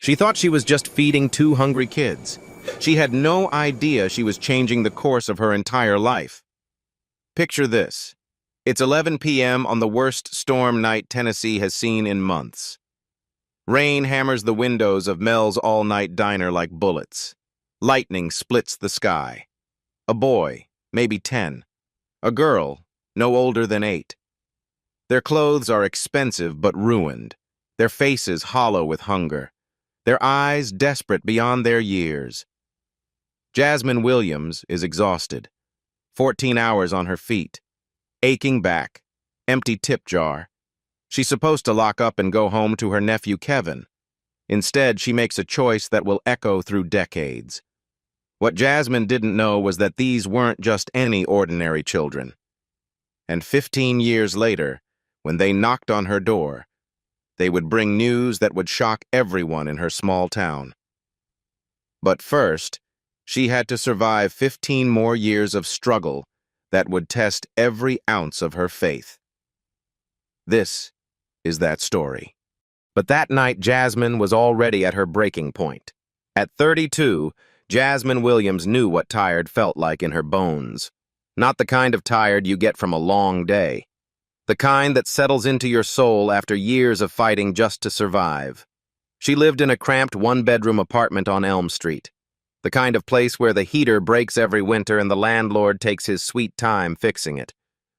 She thought she was just feeding two hungry kids. She had no idea she was changing the course of her entire life. Picture this. It's 11 p.m. on the worst storm night Tennessee has seen in months. Rain hammers the windows of Mel's all-night diner like bullets. Lightning splits the sky. A boy, maybe 10. A girl, no older than 8. Their clothes are expensive but ruined. Their faces hollow with hunger. Their eyes desperate beyond their years. Jasmine Williams is exhausted. 14 hours on her feet. Aching back. Empty tip jar. She's supposed to lock up and go home to her nephew Kevin. Instead, she makes a choice that will echo through decades. What Jasmine didn't know was that these weren't just any ordinary children. And 15 years later, when they knocked on her door, they would bring news that would shock everyone in her small town. But first, she had to survive 15 more years of struggle that would test every ounce of her faith. This is that story. But that night, Jasmine was already at her breaking point. At 32, Jasmine Williams knew what tired felt like in her bones. Not the kind of tired you get from a long day. The kind that settles into your soul after years of fighting just to survive. She lived in a cramped one-bedroom apartment on Elm Street. The kind of place where the heater breaks every winter and the landlord takes his sweet time fixing it.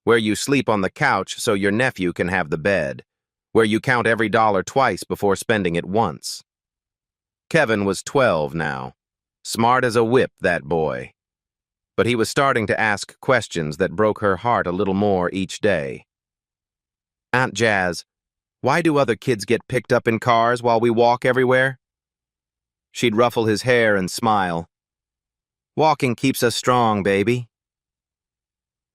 Where you sleep on the couch so your nephew can have the bed. Where you count every dollar twice before spending it once. Kevin was 12 now. Smart as a whip, that boy. But he was starting to ask questions that broke her heart a little more each day. Aunt Jazz, why do other kids get picked up in cars while we walk everywhere? She'd ruffle his hair and smile. Walking keeps us strong, baby.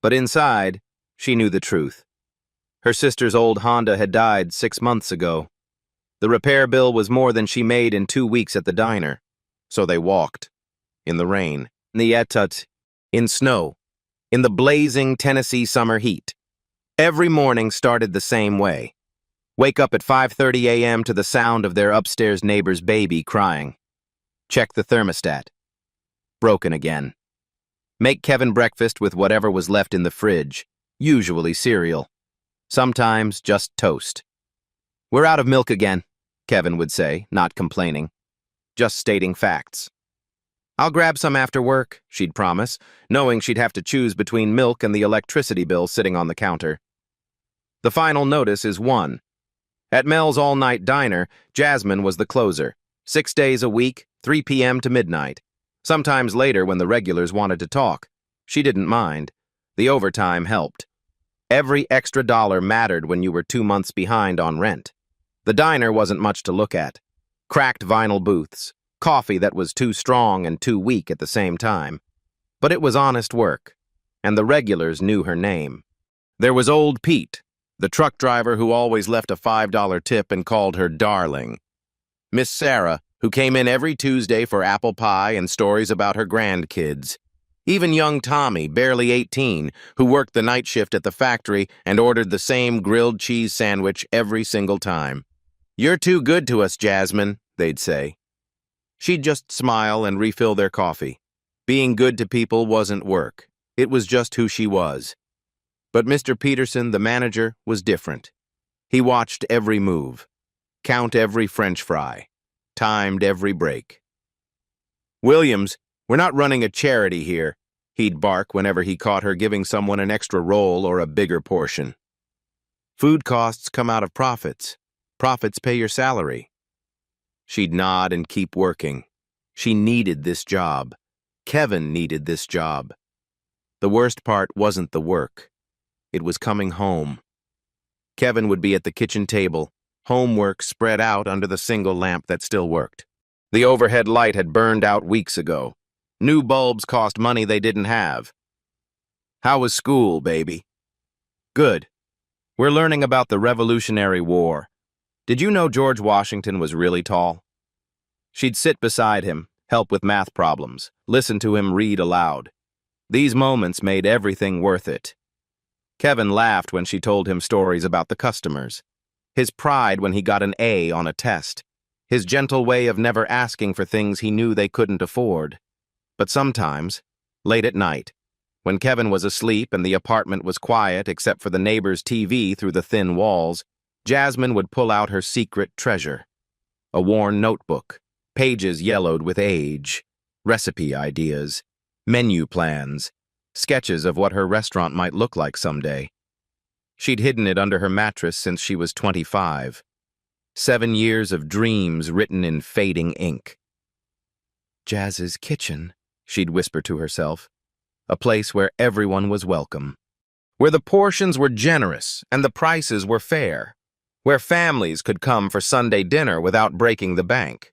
But inside, she knew the truth. Her sister's old Honda had died 6 months ago. The repair bill was more than she made in 2 weeks at the diner. So they walked. In the rain, in snow, in the blazing Tennessee summer heat. Every morning started the same way. Wake up at 5:30 a.m. to the sound of their upstairs neighbor's baby crying. Check the thermostat. Broken again. Make Kevin breakfast with whatever was left in the fridge, usually cereal. Sometimes just toast. We're out of milk again, Kevin would say, not complaining. Just stating facts. I'll grab some after work, she'd promise, knowing she'd have to choose between milk and the electricity bill sitting on the counter. The final notice is 1. At Mel's all-night diner, Jasmine was the closer. 6 days a week, 3 p.m. to midnight. Sometimes later when the regulars wanted to talk. She didn't mind. The overtime helped. Every extra dollar mattered when you were 2 months behind on rent. The diner wasn't much to look at. Cracked vinyl booths, coffee that was too strong and too weak at the same time. But it was honest work, and the regulars knew her name. There was old Pete, the truck driver who always left a $5 tip and called her darling. Miss Sarah, who came in every Tuesday for apple pie and stories about her grandkids. Even young Tommy, barely 18, who worked the night shift at the factory and ordered the same grilled cheese sandwich every single time. You're too good to us, Jasmine, they'd say. She'd just smile and refill their coffee. Being good to people wasn't work. It was just who she was. But Mr. Peterson, the manager, was different. He watched every move, count every French fry, timed every break. Williams, we're not running a charity here, he'd bark whenever he caught her giving someone an extra roll or a bigger portion. Food costs come out of profits. Profits pay your salary. She'd nod and keep working. She needed this job. Kevin needed this job. The worst part wasn't the work. It was coming home. Kevin would be at the kitchen table, homework spread out under the single lamp that still worked. The overhead light had burned out weeks ago. New bulbs cost money they didn't have. How was school, baby? Good. We're learning about the Revolutionary War. Did you know George Washington was really tall? She'd sit beside him, help with math problems, listen to him read aloud. These moments made everything worth it. Kevin laughed when she told him stories about the customers. His pride when he got an A on a test. his gentle way of never asking for things he knew they couldn't afford. But sometimes, late at night, when Kevin was asleep and the apartment was quiet except for the neighbor's TV through the thin walls, Jasmine would pull out her secret treasure. A worn notebook, pages yellowed with age, recipe ideas, menu plans, sketches of what her restaurant might look like someday. She'd hidden it under her mattress since she was 25. 7 years of dreams written in fading ink. Jazz's kitchen, she'd whisper to herself. A place where everyone was welcome. Where the portions were generous and the prices were fair. Where families could come for Sunday dinner without breaking the bank.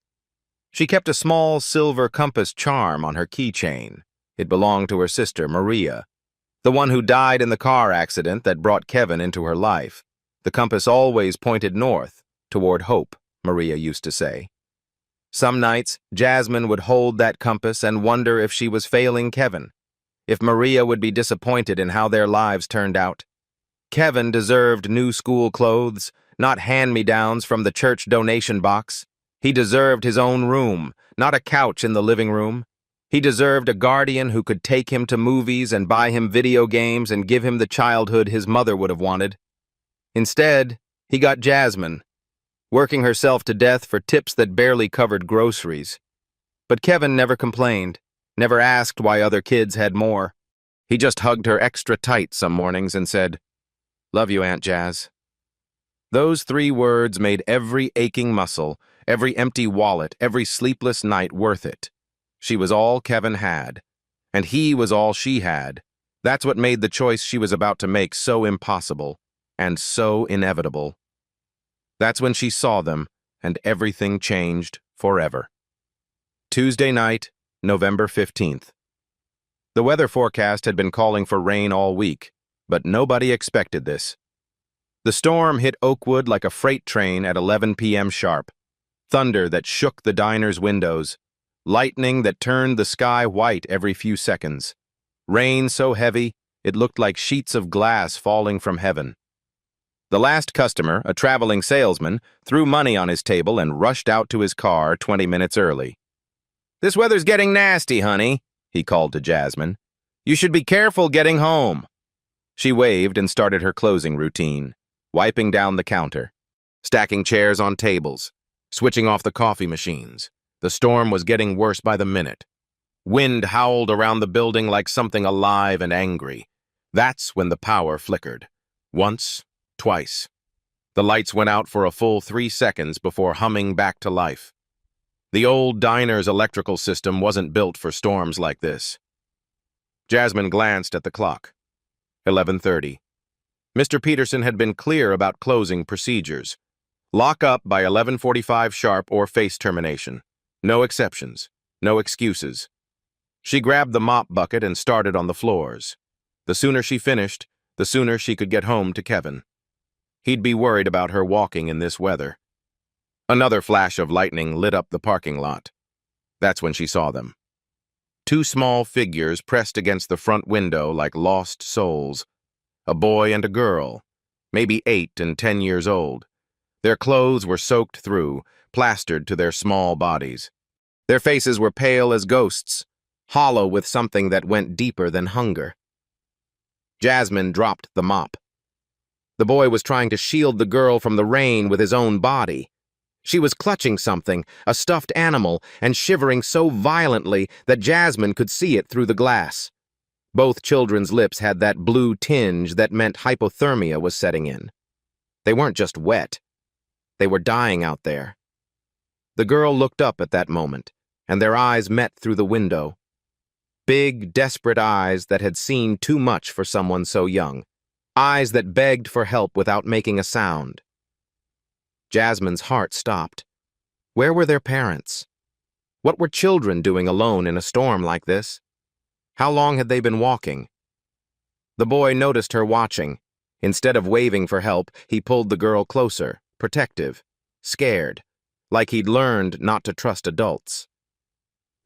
She kept a small silver compass charm on her keychain. It belonged to her sister, Maria, the one who died in the car accident that brought Kevin into her life. The compass always pointed north, toward hope, Maria used to say. Some nights, Jasmine would hold that compass and wonder if she was failing Kevin, if Maria would be disappointed in how their lives turned out. Kevin deserved new school clothes, not hand-me-downs from the church donation box. He deserved his own room, not a couch in the living room. He deserved a guardian who could take him to movies and buy him video games and give him the childhood his mother would have wanted. Instead, he got Jasmine, working herself to death for tips that barely covered groceries. But Kevin never complained, never asked why other kids had more. He just hugged her extra tight some mornings and said, "Love you, Aunt Jazz." Those 3 words made every aching muscle, every empty wallet, every sleepless night worth it. She was all Kevin had, and he was all she had. That's what made the choice she was about to make so impossible and so inevitable. That's when she saw them, and everything changed forever. Tuesday night, November 15th. The weather forecast had been calling for rain all week, but nobody expected this. The storm hit Oakwood like a freight train at 11 p.m. sharp. Thunder that shook the diner's windows. Lightning that turned the sky white every few seconds. Rain so heavy, it looked like sheets of glass falling from heaven. The last customer, a traveling salesman, threw money on his table and rushed out to his car 20 minutes early. "This weather's getting nasty, honey," he called to Jasmine. "You should be careful getting home." She waved and started her closing routine, wiping down the counter, stacking chairs on tables, switching off the coffee machines. The storm was getting worse by the minute. Wind howled around the building like something alive and angry. That's when the power flickered. Once, twice. The lights went out for a full 3 seconds before humming back to life. The old diner's electrical system wasn't built for storms like this. Jasmine glanced at the clock. 11:30. Mr. Peterson had been clear about closing procedures. Lock up by 11:45 sharp or face termination. No exceptions, no excuses. She grabbed the mop bucket and started on the floors. The sooner she finished, the sooner she could get home to Kevin. He'd be worried about her walking in this weather. Another flash of lightning lit up the parking lot. That's when she saw them. 2 small figures pressed against the front window like lost souls. A boy and a girl, maybe 8 and 10 years old. Their clothes were soaked through, plastered to their small bodies. Their faces were pale as ghosts, hollow with something that went deeper than hunger. Jasmine dropped the mop. The boy was trying to shield the girl from the rain with his own body. She was clutching something, a stuffed animal, and shivering so violently that Jasmine could see it through the glass. Both children's lips had that blue tinge that meant hypothermia was setting in. They weren't just wet. They were dying out there. The girl looked up at that moment, and their eyes met through the window. Big, desperate eyes that had seen too much for someone so young. Eyes that begged for help without making a sound. Jasmine's heart stopped. Where were their parents? What were children doing alone in a storm like this? How long had they been walking? The boy noticed her watching. Instead of waving for help, he pulled the girl closer, protective, scared, like he'd learned not to trust adults.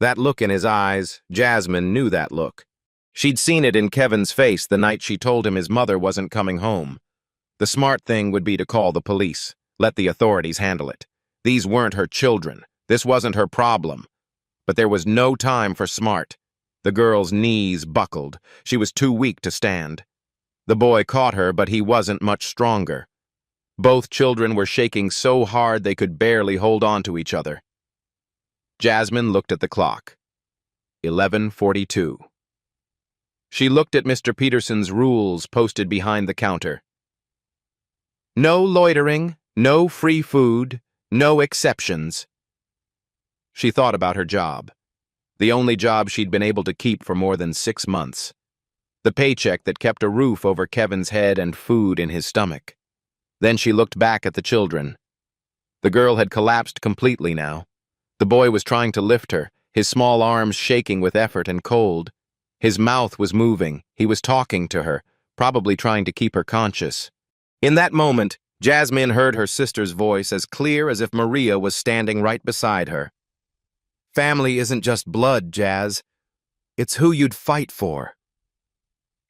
That look in his eyes, Jasmine knew that look. She'd seen it in Kevin's face the night she told him his mother wasn't coming home. The smart thing would be to call the police, let the authorities handle it. These weren't her children. This wasn't her problem. But there was no time for smart. The girl's knees buckled. She was too weak to stand. The boy caught her, but he wasn't much stronger. Both children were shaking so hard they could barely hold on to each other. Jasmine looked at the clock. 11:42. She looked at Mr. Peterson's rules posted behind the counter. No loitering, no free food, no exceptions. She thought about her job. The only job she'd been able to keep for more than 6 months. The paycheck that kept a roof over Kevin's head and food in his stomach. Then she looked back at the children. The girl had collapsed completely now. The boy was trying to lift her, his small arms shaking with effort and cold. His mouth was moving. He was talking to her, probably trying to keep her conscious. In that moment, Jasmine heard her sister's voice as clear as if Maria was standing right beside her. Family isn't just blood, Jazz. It's who you'd fight for.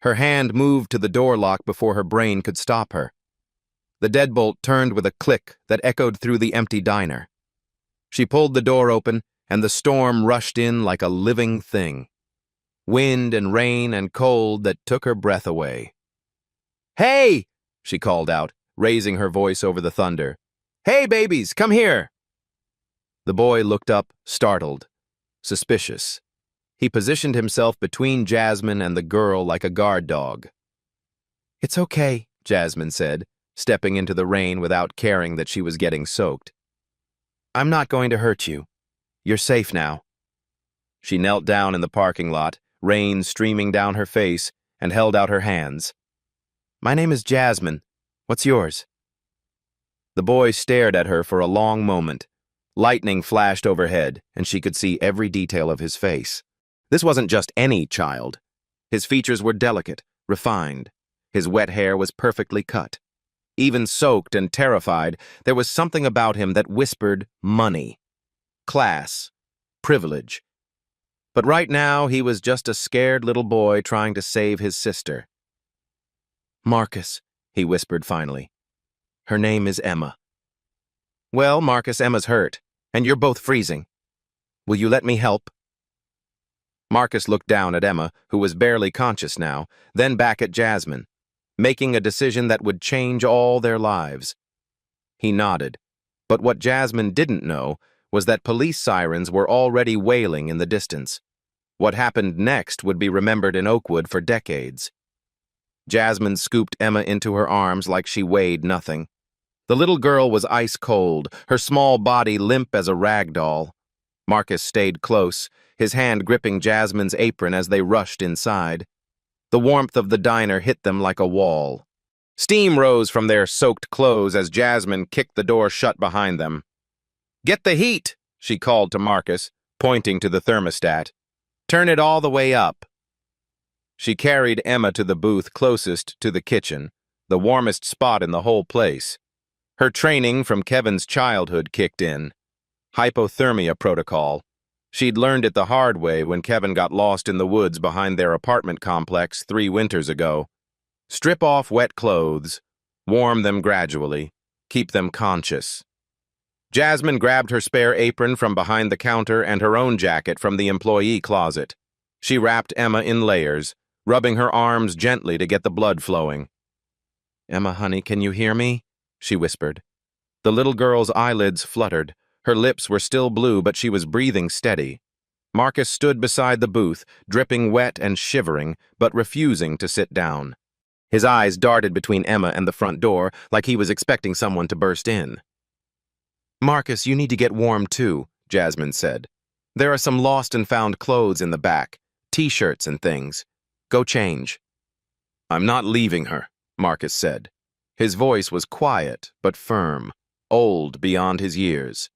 Her hand moved to the door lock before her brain could stop her. The deadbolt turned with a click that echoed through the empty diner. She pulled the door open, and the storm rushed in like a living thing. Wind and rain and cold that took her breath away. Hey! She called out, raising her voice over the thunder. Hey, babies, come here! The boy looked up, startled, suspicious. He positioned himself between Jasmine and the girl like a guard dog. It's okay, Jasmine said, stepping into the rain without caring that she was getting soaked. I'm not going to hurt you. You're safe now. She knelt down in the parking lot, rain streaming down her face, and held out her hands. My name is Jasmine. What's yours? The boy stared at her for a long moment. Lightning flashed overhead, and she could see every detail of his face. This wasn't just any child. His features were delicate, refined. His wet hair was perfectly cut. Even soaked and terrified, there was something about him that whispered money, class, privilege. But right now, he was just a scared little boy trying to save his sister. Marcus, he whispered finally. Her name is Emma. Well, Marcus, Emma's hurt, and you're both freezing. Will you let me help? Marcus looked down at Emma, who was barely conscious now, then back at Jasmine, making a decision that would change all their lives. He nodded, but what Jasmine didn't know was that police sirens were already wailing in the distance. What happened next would be remembered in Oakwood for decades. Jasmine scooped Emma into her arms like she weighed nothing. The little girl was ice cold, her small body limp as a rag doll. Marcus stayed close, his hand gripping Jasmine's apron as they rushed inside. The warmth of the diner hit them like a wall. Steam rose from their soaked clothes as Jasmine kicked the door shut behind them. Get the heat, she called to Marcus, pointing to the thermostat. Turn it all the way up. She carried Emma to the booth closest to the kitchen, the warmest spot in the whole place. Her training from Kevin's childhood kicked in. Hypothermia protocol. She'd learned it the hard way when Kevin got lost in the woods behind their apartment complex 3 winters ago. Strip off wet clothes, warm them gradually, keep them conscious. Jasmine grabbed her spare apron from behind the counter and her own jacket from the employee closet. She wrapped Emma in layers, rubbing her arms gently to get the blood flowing. Emma, honey, can you hear me? She whispered. The little girl's eyelids fluttered. Her lips were still blue, but she was breathing steady. Marcus stood beside the booth, dripping wet and shivering, but refusing to sit down. His eyes darted between Emma and the front door, like he was expecting someone to burst in. Marcus, you need to get warm too, Jasmine said. There are some lost and found clothes in the back, t-shirts and things. Go change. I'm not leaving her, Marcus said. His voice was quiet but firm, old beyond his years.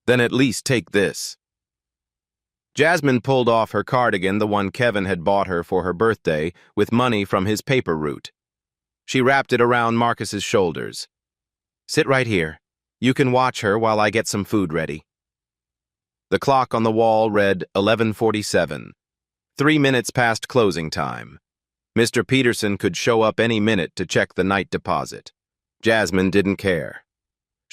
Then at least take this. Jasmine pulled off her cardigan, the one Kevin had bought her for her birthday, with money from his paper route. She wrapped it around Marcus's shoulders. Sit right here. You can watch her while I get some food ready. The clock on the wall read 11:47. 3 minutes past closing time. Mr. Peterson could show up any minute to check the night deposit. Jasmine didn't care.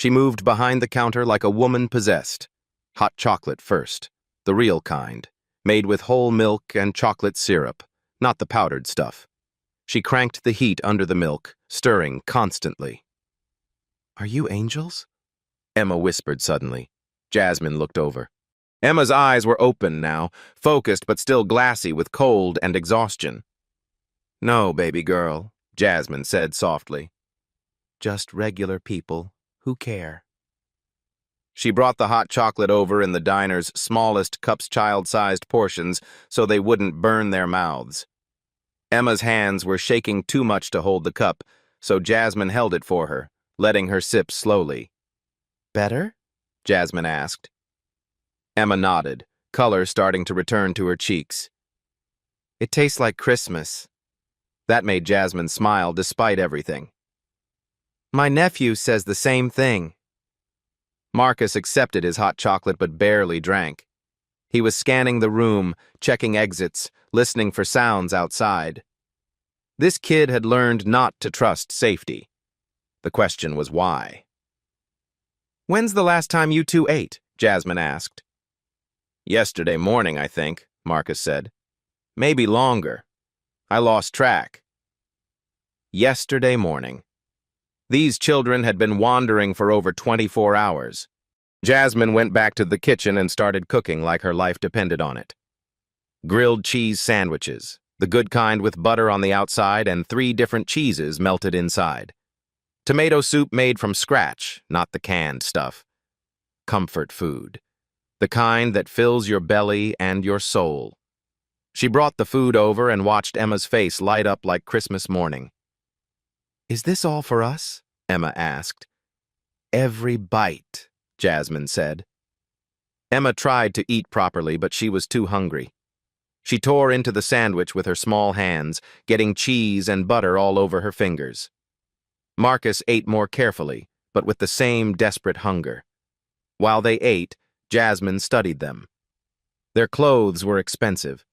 She moved behind the counter like a woman possessed. Hot chocolate first, the real kind, made with whole milk and chocolate syrup, not the powdered stuff. She cranked the heat under the milk, stirring constantly. "Are you angels?" Emma whispered suddenly. Jasmine looked over. Emma's eyes were open now, focused but still glassy with cold and exhaustion. "No, baby girl," Jasmine said softly. "Just regular people who care." She brought the hot chocolate over in the diner's smallest cup's child-sized portions so they wouldn't burn their mouths. Emma's hands were shaking too much to hold the cup, so Jasmine held it for her, letting her sip slowly. "Better?" Jasmine asked. Emma nodded, color starting to return to her cheeks. "It tastes like Christmas." That made Jasmine smile despite everything. "My nephew says the same thing." Marcus accepted his hot chocolate but barely drank. He was scanning the room, checking exits, listening for sounds outside. This kid had learned not to trust safety. The question was why. "When's the last time you two ate?" Jasmine asked. "Yesterday morning, I think," Marcus said. "Maybe longer. I lost track." Yesterday morning. These children had been wandering for over 24 hours. Jasmine went back to the kitchen and started cooking like her life depended on it. Grilled cheese sandwiches, the good kind with butter on the outside and 3 different cheeses melted inside. Tomato soup made from scratch, not the canned stuff. Comfort food, the kind that fills your belly and your soul. She brought the food over and watched Emma's face light up like Christmas morning. "Is this all for us?" Emma asked. "Every bite," Jasmine said. Emma tried to eat properly, but she was too hungry. She tore into the sandwich with her small hands, getting cheese and butter all over her fingers. Marcus ate more carefully, but with the same desperate hunger. While they ate, Jasmine studied them. Their clothes were expensive,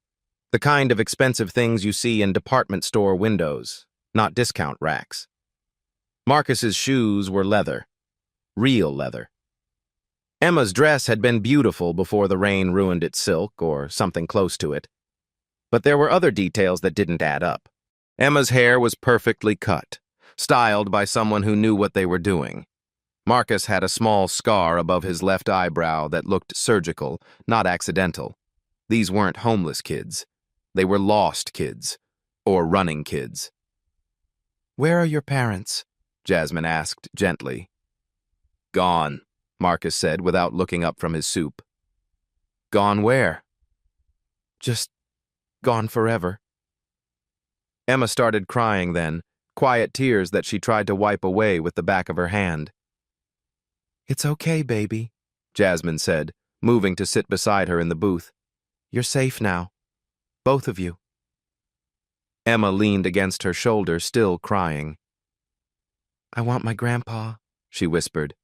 the kind of expensive things you see in department store windows, not discount racks. Marcus's shoes were leather, real leather. Emma's dress had been beautiful before the rain ruined its silk, or something close to it. But there were other details that didn't add up. Emma's hair was perfectly cut, styled by someone who knew what they were doing. Marcus had a small scar above his left eyebrow that looked surgical, not accidental. These weren't homeless kids. They were lost kids, or running kids. "Where are your parents?" Jasmine asked gently. "Gone," Marcus said without looking up from his soup. "Gone where?" "Just gone forever." Emma started crying then, quiet tears that she tried to wipe away with the back of her hand. "It's okay, baby," Jasmine said, moving to sit beside her in the booth. "You're safe now. Both of you." Emma leaned against her shoulder, still crying. "I want my grandpa," she whispered.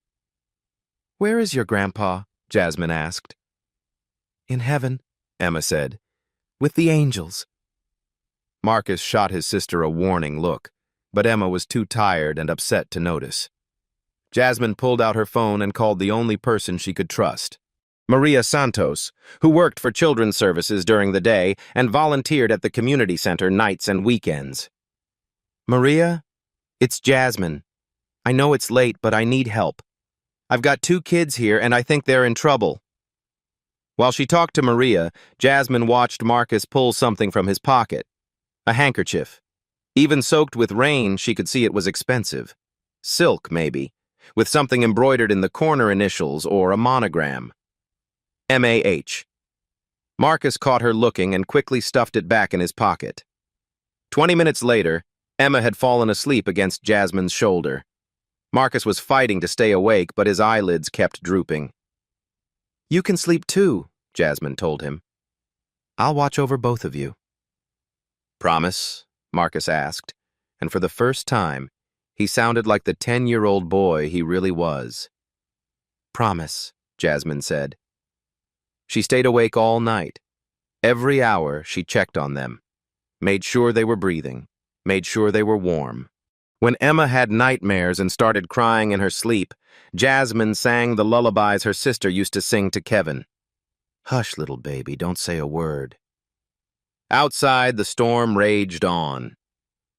"Where is your grandpa?" Jasmine asked. "In heaven," Emma said, "with the angels." Marcus shot his sister a warning look, but Emma was too tired and upset to notice. Jasmine pulled out her phone and called the only person she could trust, Maria Santos, who worked for children's services during the day and volunteered at the community center nights and weekends. "Maria, it's Jasmine. I know it's late, but I need help. I've got 2 kids here, and I think they're in trouble." While she talked to Maria, Jasmine watched Marcus pull something from his pocket. A handkerchief. Even soaked with rain, she could see it was expensive. Silk, maybe, with something embroidered in the corner initials or a monogram. MAH. Marcus caught her looking and quickly stuffed it back in his pocket. 20 minutes later, Emma had fallen asleep against Jasmine's shoulder. Marcus was fighting to stay awake, but his eyelids kept drooping. "You can sleep too," Jasmine told him. "I'll watch over both of you." "Promise?" Marcus asked, and for the first time, he sounded like the 10-year-old boy he really was. "Promise," Jasmine said. She stayed awake all night. Every hour she checked on them, made sure they were breathing, made sure they were warm. When Emma had nightmares and started crying in her sleep, Jasmine sang the lullabies her sister used to sing to Kevin. "Hush, little baby, don't say a word." Outside, the storm raged on.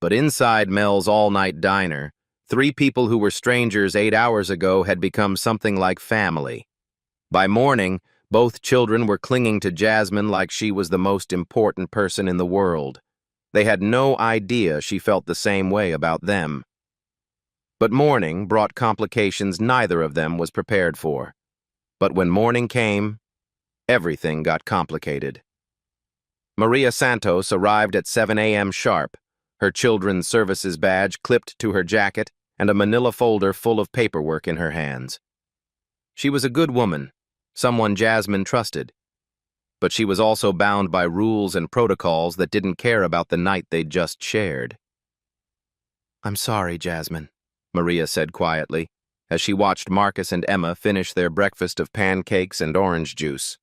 But inside Mel's all-night diner, 3 people who were strangers 8 hours ago had become something like family. By morning, both children were clinging to Jasmine like she was the most important person in the world. They had no idea she felt the same way about them. But morning brought complications neither of them was prepared for. But when morning came, everything got complicated. Maria Santos arrived at 7 a.m. sharp, her children's services badge clipped to her jacket and a manila folder full of paperwork in her hands. She was a good woman, someone Jasmine trusted, but she was also bound by rules and protocols that didn't care about the night they'd just shared. "I'm sorry, Jasmine," Maria said quietly, as she watched Marcus and Emma finish their breakfast of pancakes and orange juice.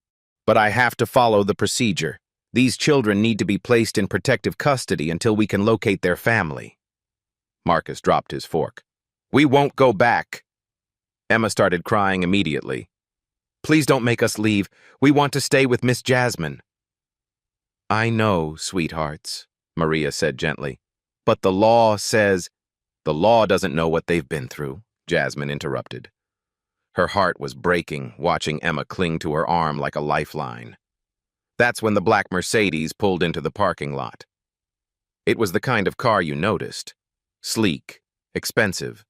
"But I have to follow the procedure. These children need to be placed in protective custody until we can locate their family." Marcus dropped his fork. "We won't go back." Emma started crying immediately. "Please don't make us leave. We want to stay with Miss Jasmine." "I know, sweethearts," Maria said gently. "But the law says—" "The law doesn't know what they've been through," Jasmine interrupted. Her heart was breaking, watching Emma cling to her arm like a lifeline. That's when the black Mercedes pulled into the parking lot. It was the kind of car you noticed. Sleek, expensive.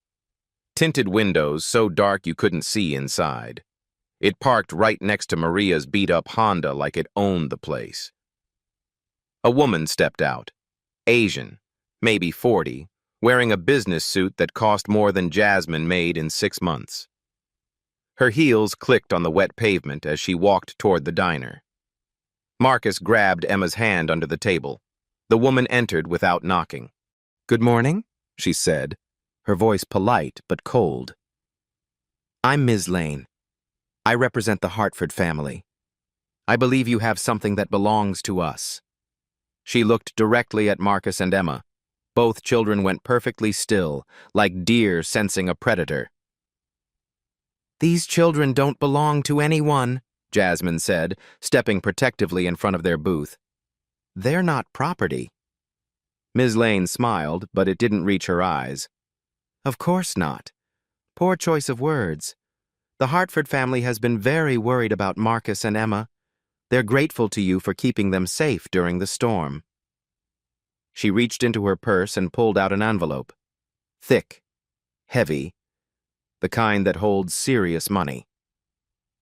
Tinted windows so dark you couldn't see inside. It parked right next to Maria's beat-up Honda like it owned the place. A woman stepped out. Asian, maybe 40, wearing a business suit that cost more than Jasmine made in 6 months. Her heels clicked on the wet pavement as she walked toward the diner. Marcus grabbed Emma's hand under the table. The woman entered without knocking. "Good morning," she said, her voice polite but cold. "I'm Ms. Lane. I represent the Hartford family. I believe you have something that belongs to us." She looked directly at Marcus and Emma. Both children went perfectly still, like deer sensing a predator. "These children don't belong to anyone," Jasmine said, stepping protectively in front of their booth. "They're not property." Ms. Lane smiled, but it didn't reach her eyes. "Of course not. Poor choice of words. The Hartford family has been very worried about Marcus and Emma. They're grateful to you for keeping them safe during the storm." She reached into her purse and pulled out an envelope. Thick, heavy, the kind that holds serious money.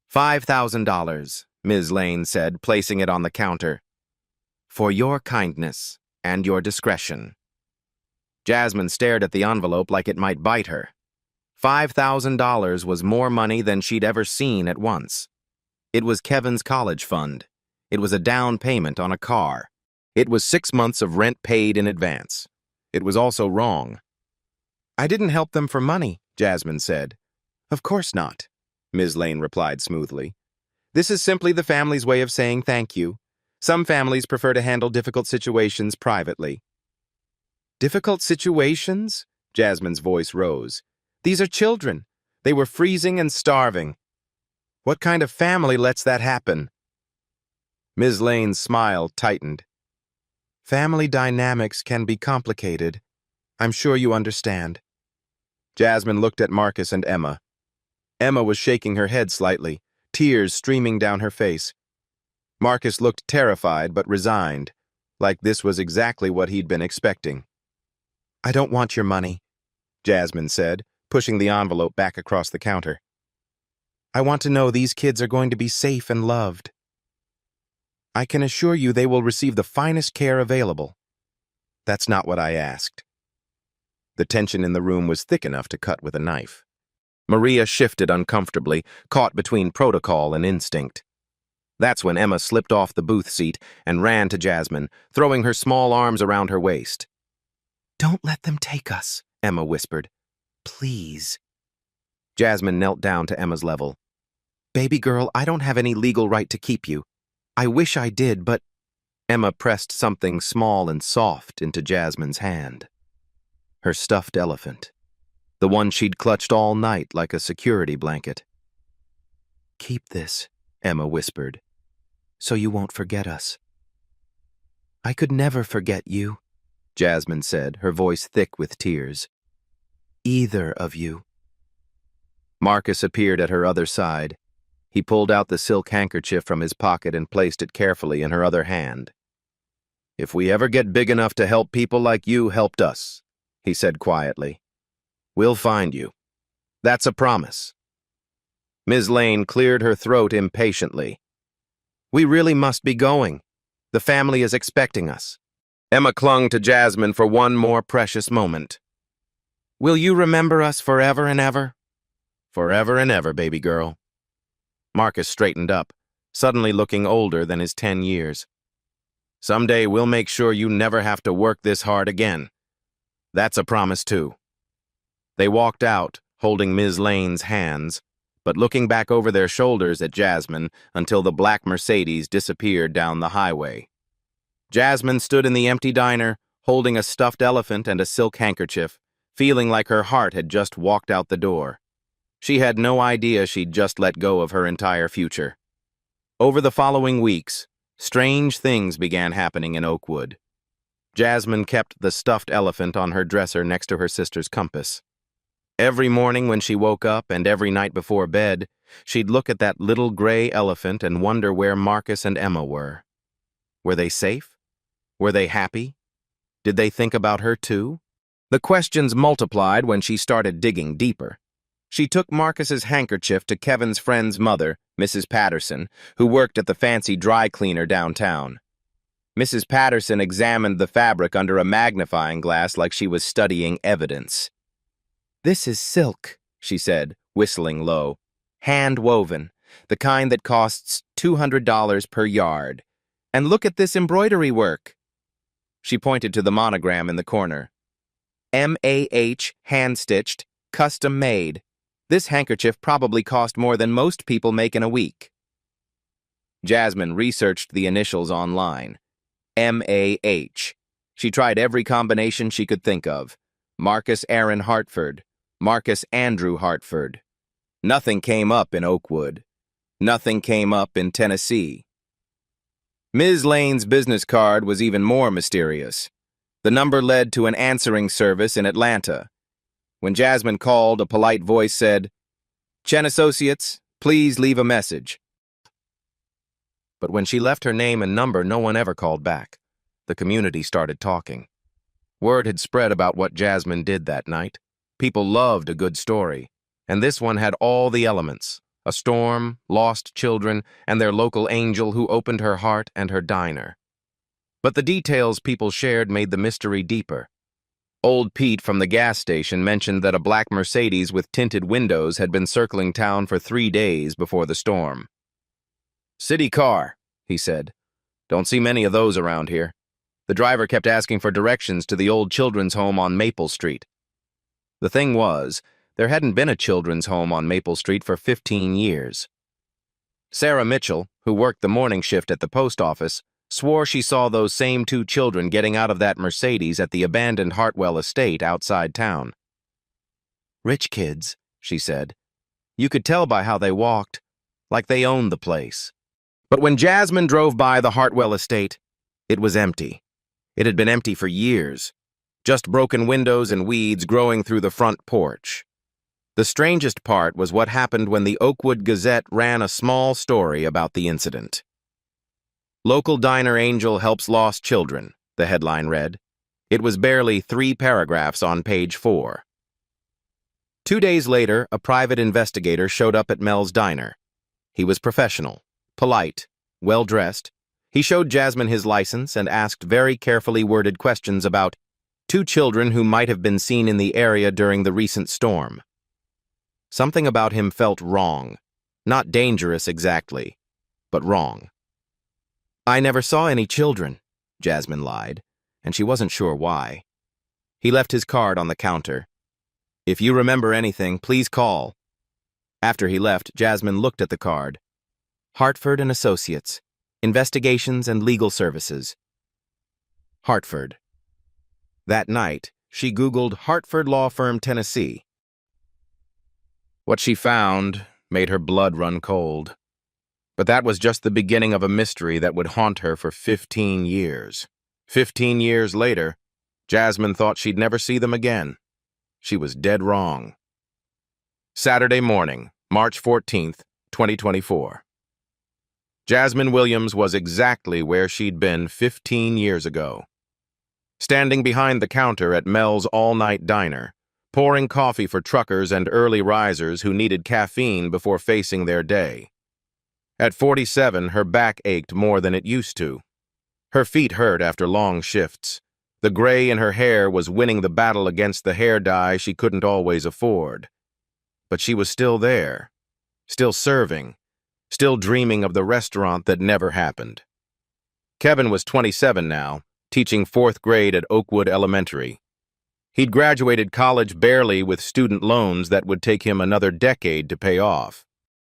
$5,000, Ms. Lane said, placing it on the counter. "For your kindness and your discretion." Jasmine stared at the envelope like it might bite her. $5,000 was more money than she'd ever seen at once. It was Kevin's college fund. It was a down payment on a car. It was 6 months of rent paid in advance. It was also wrong. "I didn't help them for money," Jasmine said. "Of course not," Ms. Lane replied smoothly. "This is simply the family's way of saying thank you. Some families prefer to handle difficult situations privately." "Difficult situations?" Jasmine's voice rose. "These are children. They were freezing and starving. What kind of family lets that happen?" Ms. Lane's smile tightened. "Family dynamics can be complicated. I'm sure you understand." Jasmine looked at Marcus and Emma. Emma was shaking her head slightly, tears streaming down her face. Marcus looked terrified but resigned, like this was exactly what he'd been expecting. "I don't want your money," Jasmine said, pushing the envelope back across the counter. "I want to know these kids are going to be safe and loved. I can assure you they will receive the finest care available." "That's not what I asked." The tension in the room was thick enough to cut with a knife. Maria shifted uncomfortably, caught between protocol and instinct. That's when Emma slipped off the booth seat and ran to Jasmine, throwing her small arms around her waist. "Don't let them take us," Emma whispered. "Please." Jasmine knelt down to Emma's level. "Baby girl, I don't have any legal right to keep you. I wish I did, but—" Emma pressed something small and soft into Jasmine's hand. her stuffed elephant, the one she'd clutched all night like a security blanket. "Keep this," Emma whispered, "so you won't forget us." "I could never forget you," Jasmine said, her voice thick with tears. "Either of you." Marcus appeared at her other side. He pulled out the silk handkerchief from his pocket and placed it carefully in her other hand. "If we ever get big enough to help people like you helped us," he said quietly, "we'll find you. That's a promise." Ms. Lane cleared her throat impatiently. "We really must be going. The family is expecting us." Emma clung to Jasmine for one more precious moment. "Will you remember us forever and ever?" "Forever and ever, baby girl." Marcus straightened up, suddenly looking older than his 10 years. "Someday we'll make sure you never have to work this hard again. That's a promise, too." They walked out, holding Ms. Lane's hands, but looking back over their shoulders at Jasmine until the black Mercedes disappeared down the highway. Jasmine stood in the empty diner, holding a stuffed elephant and a silk handkerchief, feeling like her heart had just walked out the door. She had no idea she'd just let go of her entire future. Over the following weeks, strange things began happening in Oakwood. Jasmine kept the stuffed elephant on her dresser next to her sister's compass. Every morning when she woke up and every night before bed, she'd look at that little gray elephant and wonder where Marcus and Emma were. Were they safe? Were they happy? Did they think about her too? The questions multiplied when she started digging deeper. She took Marcus's handkerchief to Kevin's friend's mother, Mrs. Patterson, who worked at the fancy dry cleaner downtown. Mrs. Patterson examined the fabric under a magnifying glass like she was studying evidence. "This is silk," she said, whistling low. "Hand-woven, the kind that costs $200 per yard. And look at this embroidery work." She pointed to the monogram in the corner. "MAH, hand-stitched, custom-made. This handkerchief probably cost more than most people make in a week." Jasmine researched the initials online. MAH. She tried every combination she could think of. Marcus Aaron Hartford. Marcus Andrew Hartford. Nothing came up in Oakwood. Nothing came up in Tennessee. Ms. Lane's business card was even more mysterious. The number led to an answering service in Atlanta. When Jasmine called, a polite voice said, "Chen Associates, please leave a message." But when she left her name and number, no one ever called back. The community started talking. Word had spread about what Jasmine did that night. People loved a good story, and this one had all the elements: a storm, lost children, and their local angel who opened her heart and her diner. But the details people shared made the mystery deeper. Old Pete from the gas station mentioned that a black Mercedes with tinted windows had been circling town for 3 days before the storm. "City car," he said. "Don't see many of those around here." The driver kept asking for directions to the old children's home on Maple Street. The thing was, there hadn't been a children's home on Maple Street for 15 years. Sarah Mitchell, who worked the morning shift at the post office, swore she saw those same 2 children getting out of that Mercedes at the abandoned Hartwell estate outside town. "Rich kids," she said. "You could tell by how they walked, like they owned the place." But when Jasmine drove by the Hartwell estate, it was empty. It had been empty for years. Just broken windows and weeds growing through the front porch. The strangest part was what happened when the Oakwood Gazette ran a small story about the incident. "Local diner angel helps lost children," the headline read. It was barely 3 paragraphs on page 4. 2 days later, a private investigator showed up at Mel's diner. He was professional, polite, well-dressed. He showed Jasmine his license and asked very carefully worded questions about 2 children who might have been seen in the area during the recent storm. Something about him felt wrong. Not dangerous exactly, but wrong. "I never saw any children," Jasmine lied, and she wasn't sure why. He left his card on the counter. "If you remember anything, please call." After he left, Jasmine looked at the card. Hartford and Associates, Investigations and Legal Services. Hartford. That night, She Googled Hartford Law Firm, Tennessee. What she found made her blood run cold. But that was just the beginning of a mystery that would haunt her for 15 years. 15 years later, Jasmine thought she'd never see them again. She was dead wrong. Saturday morning, March 14th, 2024. Jasmine Williams was exactly where she'd been 15 years ago. Standing behind the counter at Mel's all-night diner, pouring coffee for truckers and early risers who needed caffeine before facing their day. At 47, her back ached more than it used to. Her feet hurt after long shifts. The gray in her hair was winning the battle against the hair dye she couldn't always afford. But she was still there, still serving, still dreaming of the restaurant that never happened. Kevin was 27 now, teaching 4th grade at Oakwood Elementary. He'd graduated college barely with student loans that would take him another decade to pay off.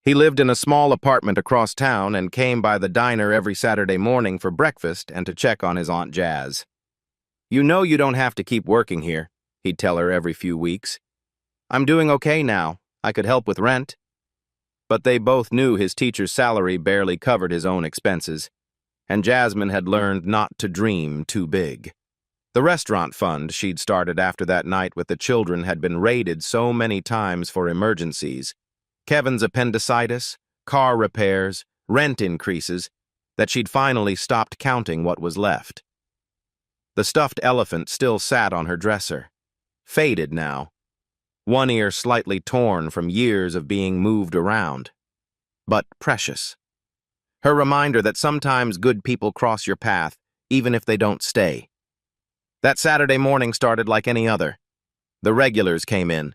He lived in a small apartment across town and came by the diner every Saturday morning for breakfast and to check on his Aunt Jazz. "You know you don't have to keep working here," he'd tell her every few weeks. "I'm doing okay now. I could help with rent." But they both knew his teacher's salary barely covered his own expenses, and Jasmine had learned not to dream too big. The restaurant fund she'd started after that night with the children had been raided so many times for emergencies, Kevin's appendicitis, car repairs, rent increases, that she'd finally stopped counting what was left. The stuffed elephant still sat on her dresser, faded now, one ear slightly torn from years of being moved around, but precious. Her reminder that sometimes good people cross your path, even if they don't stay. That Saturday morning started like any other. The regulars came in.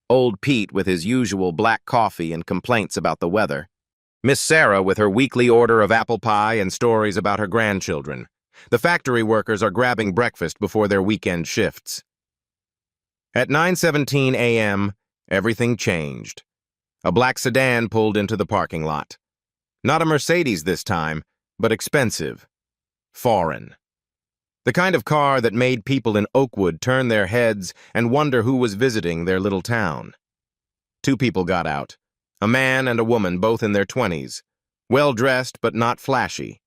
Old Pete with his usual black coffee and complaints about the weather. Miss Sarah with her weekly order of apple pie and stories about her grandchildren. The factory workers are grabbing breakfast before their weekend shifts. At 9:17 a.m., everything changed. A black sedan pulled into the parking lot. Not a Mercedes this time, but expensive. Foreign. The kind of car that made people in Oakwood turn their heads and wonder who was visiting their little town. 2 people got out. A man and a woman, both in their 20s. Well-dressed, but not flashy.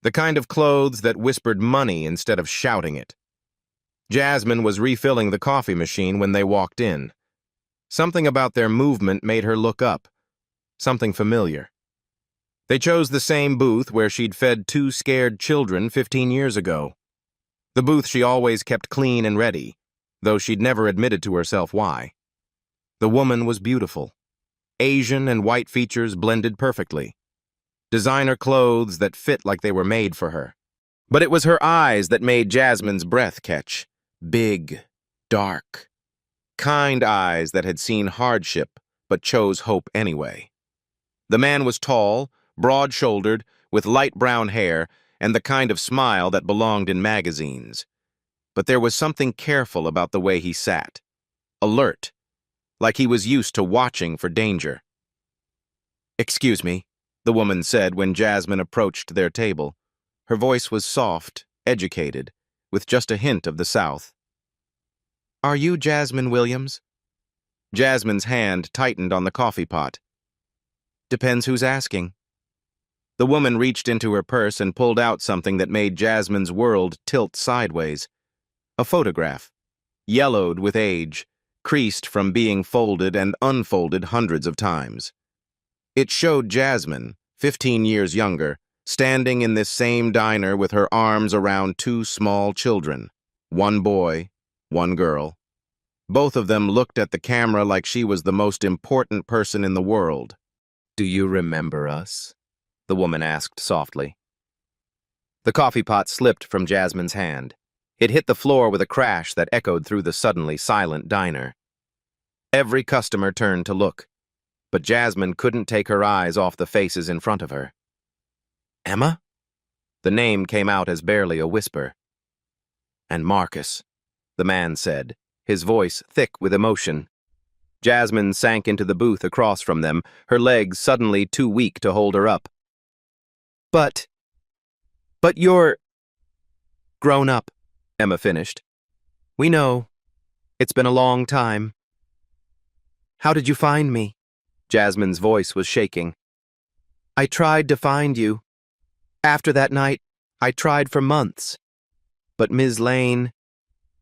The kind of clothes that whispered money instead of shouting it. Jasmine was refilling the coffee machine when they walked in. Something about their movement made her look up. Something familiar. They chose the same booth where she'd fed 2 scared children 15 years ago. The booth she always kept clean and ready, though she'd never admitted to herself why. The woman was beautiful. Asian and white features blended perfectly. Designer clothes that fit like they were made for her. But it was her eyes that made Jasmine's breath catch. Big, dark, kind eyes that had seen hardship but chose hope anyway. The man was tall, broad-shouldered, with light brown hair, and the kind of smile that belonged in magazines. But there was something careful about the way he sat. Alert, like he was used to watching for danger. "Excuse me," the woman said when Jasmine approached their table. Her voice was soft, educated, with just a hint of the South. "Are you Jasmine Williams?" Jasmine's hand tightened on the coffee pot. "Depends who's asking." The woman reached into her purse and pulled out something that made Jasmine's world tilt sideways. A photograph, yellowed with age, creased from being folded and unfolded hundreds of times. It showed Jasmine, 15 years younger, standing in this same diner with her arms around 2 small children, 1 boy, 1 girl. Both of them looked at the camera like she was the most important person in the world. "Do you remember us?" the woman asked softly. The coffee pot slipped from Jasmine's hand. It hit the floor with a crash that echoed through the suddenly silent diner. Every customer turned to look, but Jasmine couldn't take her eyes off the faces in front of her. "Emma?" The name came out as barely a whisper. "And Marcus," the man said, his voice thick with emotion. Jasmine sank into the booth across from them, her legs suddenly too weak to hold her up. But you're grown up," Emma finished. "We know. It's been a long time. How did you find me? Jasmine's voice was shaking. I tried to find you. After that night, I tried for months. But Ms. Lane,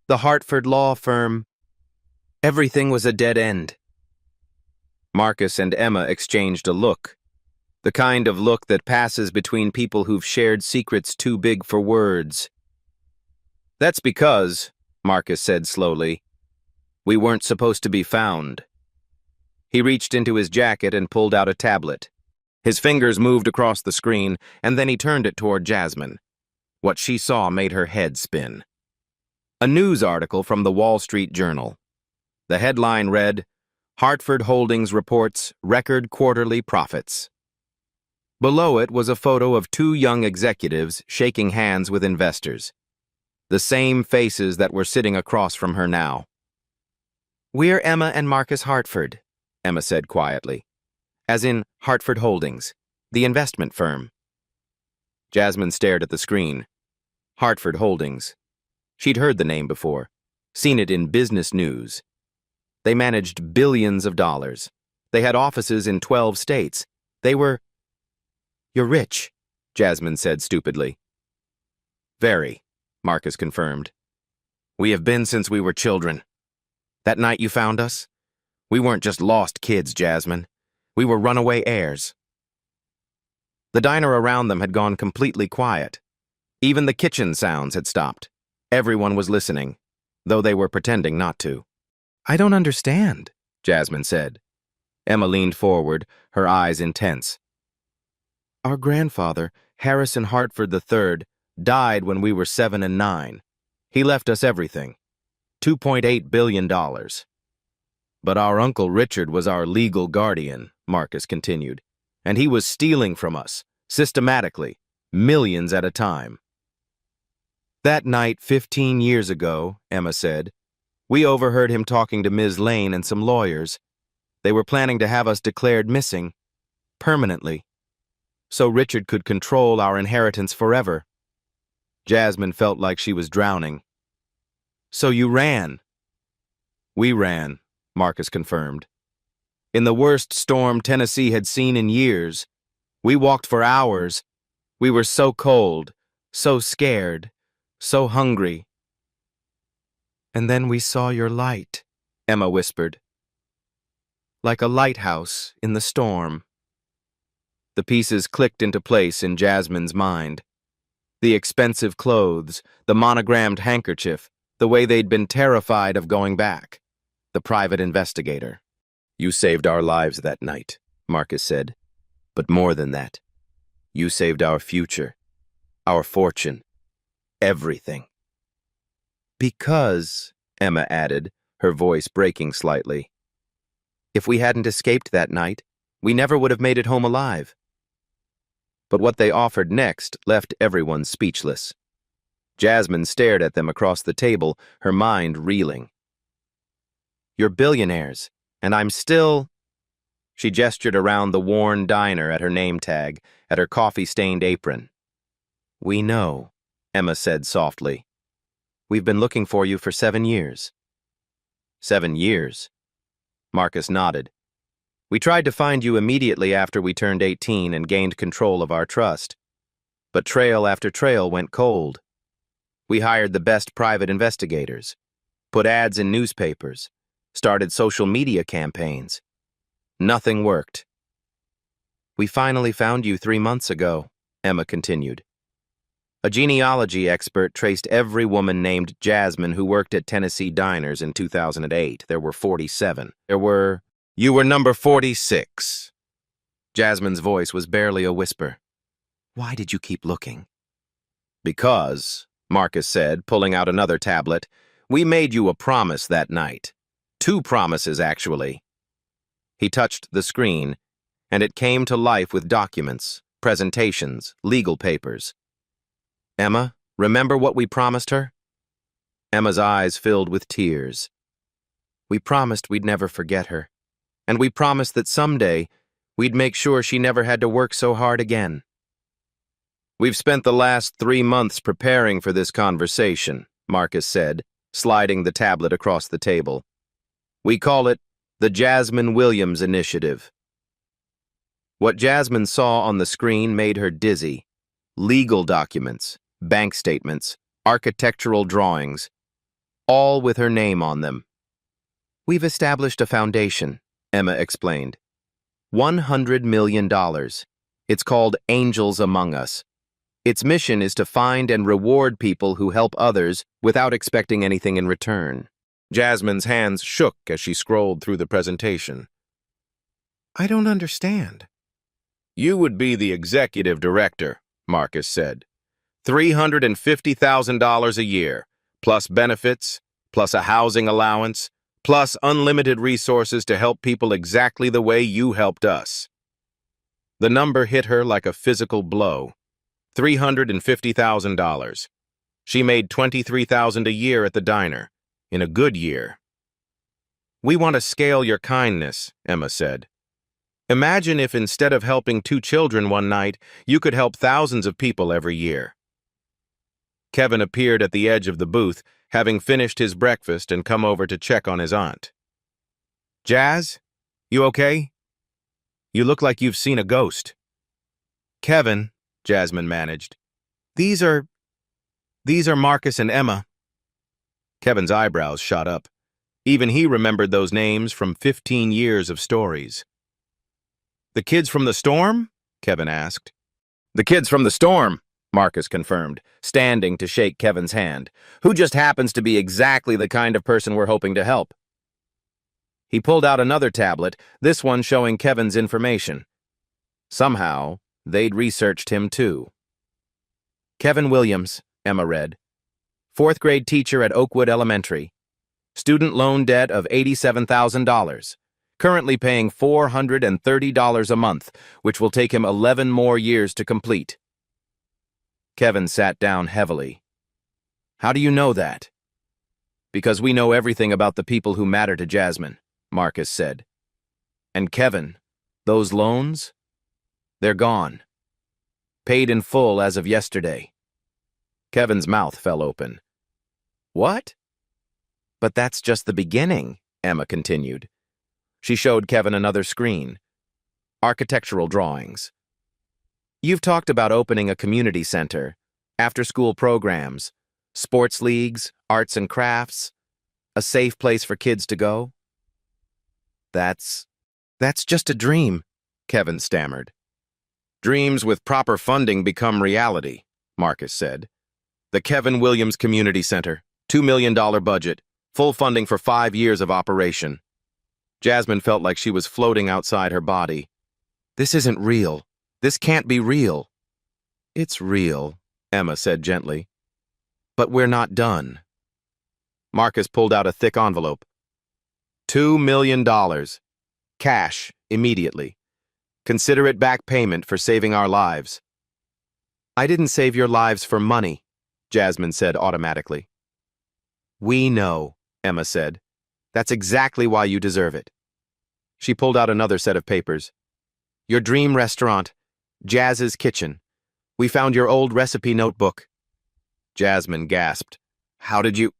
the Hartford law firm, everything was a dead end. Marcus and Emma exchanged a look, the kind of look that passes between people who've shared secrets too big for words. That's because, Marcus said slowly, we weren't supposed to be found. He reached into his jacket and pulled out a tablet. His fingers moved across the screen, and then he turned it toward Jasmine. What she saw made her head spin. A news article from the Wall Street Journal. The headline read, Hartford Holdings reports record quarterly profits. Below it was a photo of two young executives shaking hands with investors. The same faces that were sitting across from her now. We're Emma and Marcus Hartford, Emma said quietly. As in Hartford Holdings, the investment firm. Jasmine stared at the screen. Hartford Holdings. She'd heard the name before, seen it in business news. They managed billions of dollars. They had offices in 12 states. They were... You're rich, Jasmine said stupidly. Very, Marcus confirmed. We have been since we were children. That night you found us? We weren't just lost kids, Jasmine. We were runaway heirs. The diner around them had gone completely quiet. Even the kitchen sounds had stopped. Everyone was listening, though they were pretending not to. I don't understand, Jasmine said. Emma leaned forward, her eyes intense. Our grandfather, Harrison Hartford III, died when we were 7 and 9. He left us everything, $2.8 billion. But our Uncle Richard was our legal guardian, Marcus continued, and he was stealing from us, systematically, millions at a time. That night 15 years ago, Emma said, we overheard him talking to Ms. Lane and some lawyers. They were planning to have us declared missing, permanently, so Richard could control our inheritance forever. Jasmine felt like she was drowning. So you ran? We ran, Marcus confirmed. In the worst storm Tennessee had seen in years, we walked for hours. We were so cold, so scared, so hungry. And then we saw your light, Emma whispered. Like a lighthouse in the storm. The pieces clicked into place in Jasmine's mind. The expensive clothes, the monogrammed handkerchief, the way they'd been terrified of going back. The private investigator. You saved our lives that night, Marcus said. But more than that, you saved our future, our fortune, everything. Because, Emma added, her voice breaking slightly, if we hadn't escaped that night, we never would have made it home alive. But what they offered next left everyone speechless. Jasmine stared at them across the table, her mind reeling. You're billionaires, and I'm still... She gestured around the worn diner at her name tag, at her coffee-stained apron. We know, Emma said softly. We've been looking for you for 7 years. 7 years? Marcus nodded. We tried to find you immediately after we turned 18 and gained control of our trust. But trail after trail went cold. We hired the best private investigators, put ads in newspapers, started social media campaigns. Nothing worked. We finally found you 3 months ago, Emma continued. A genealogy expert traced every woman named Jasmine who worked at Tennessee diners in 2008. There were 47. You were number 46. Jasmine's voice was barely a whisper. Why did you keep looking? Because, Marcus said, pulling out another tablet, we made you a promise that night. 2 promises, actually. He touched the screen, and it came to life with documents, presentations, legal papers. Emma, remember what we promised her? Emma's eyes filled with tears. We promised we'd never forget her, and we promised that someday we'd make sure she never had to work so hard again. We've spent the last 3 months preparing for this conversation, Marcus said, sliding the tablet across the table. We call it the Jasmine Williams Initiative. What Jasmine saw on the screen made her dizzy. Legal documents, bank statements, architectural drawings, all with her name on them. We've established a foundation, Emma explained. $100 million. It's called Angels Among Us. Its mission is to find and reward people who help others without expecting anything in return. Jasmine's hands shook as she scrolled through the presentation. I don't understand. You would be the executive director, Marcus said. $350,000 a year, plus benefits, plus a housing allowance, plus unlimited resources to help people exactly the way you helped us. The number hit her like a physical blow. $350,000. She made $23,000 a year at the diner, in a good year. We want to scale your kindness, Emma said. Imagine if instead of helping 2 children one night, you could help thousands of people every year. Kevin appeared at the edge of the booth, having finished his breakfast and come over to check on his aunt. Jazz, you okay? You look like you've seen a ghost. Kevin, Jasmine managed. These are Marcus and Emma. Kevin's eyebrows shot up. Even he remembered those names from 15 years of stories. The kids from the storm? Kevin asked. The kids from the storm, Marcus confirmed, standing to shake Kevin's hand, who just happens to be exactly the kind of person we're hoping to help. He pulled out another tablet, this one showing Kevin's information. Somehow, they'd researched him too. Kevin Williams, Emma read. 4th grade teacher at Oakwood Elementary. Student loan debt of $87,000. Currently paying $430 a month, which will take him 11 more years to complete. Kevin sat down heavily. How do you know that? Because we know everything about the people who matter to Jasmine, Marcus said. And Kevin, those loans? They're gone. Paid in full as of yesterday. Kevin's mouth fell open. What? But that's just the beginning, Emma continued. She showed Kevin another screen. Architectural drawings. You've talked about opening a community center, after-school programs, sports leagues, arts and crafts, a safe place for kids to go. That's just a dream, Kevin stammered. Dreams with proper funding become reality, Marcus said. The Kevin Williams Community Center, $2 million budget, full funding for 5 years of operation. Jasmine felt like she was floating outside her body. This isn't real. This can't be real. It's real, Emma said gently. But we're not done. Marcus pulled out a thick envelope. $2 million. Cash, immediately. Consider it back payment for saving our lives. I didn't save your lives for money, Jasmine said automatically. We know, Emma said. That's exactly why you deserve it. She pulled out another set of papers. Your dream restaurant, Jazz's Kitchen. We found your old recipe notebook. Jasmine gasped. How did you?